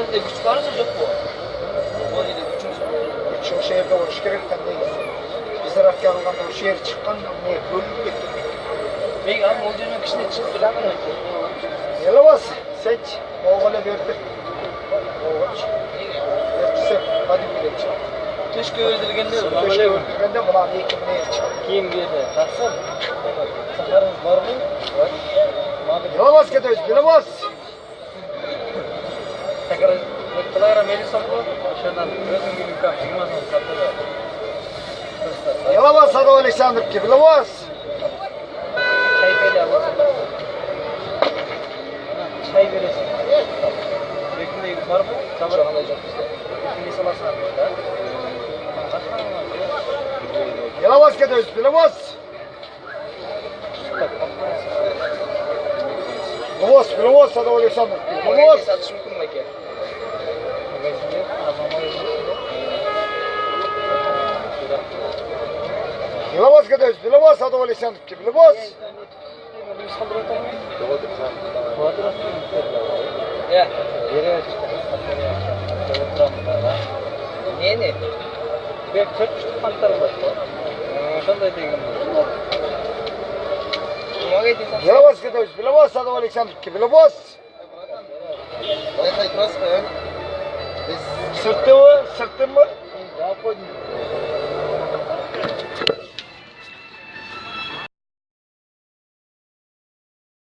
Molide güç varsa yok mu? Molide gücümüz var. Şu şehirde oluş gerekten değil. Biz tarafki alganda o şehir çıkkan ne bölüp gitti. Peki abi Molide'nin kişine çıktı lan mı? Yalamaz. Seç. Oğula verdi. Oğul. Verdi hadi bile çık. Keşke öldürgenler var. Keşke öldürgende bulan iyi ki buraya çık. Kim girdi? Taksın. Sakarınız var mı? Var. Yalamaz gidiyoruz. Yalamaz. Sakar Kılara Melisa bu. Aşağıdan özüm gibi kap. Çıkmasın sattılar. Yalamaz hadi Alexander ki. Yalamaz. Çay böyle alırsın. Çay verirsin. Bekleyin var mı? Tamam. Alacak işte. İkinci salasın arkadaşlar. Yalamaz gidiyoruz. Yalamaz. Yalamaz. Yalamaz hadi Alexander ki. Yalamaz. Satış mümkün mü ki? Yalamaz gidiyoruz. Yalamaz hadi Alexander ki. Yalamaz. Ya. Niye ne? Ben çok küçük kantarım var. Şunday değilim. Yalamaz gidiyoruz. Yalamaz hadi Alexander ki. Yalamaz. Sırtı mı? Sırtın mı? Daha koydum.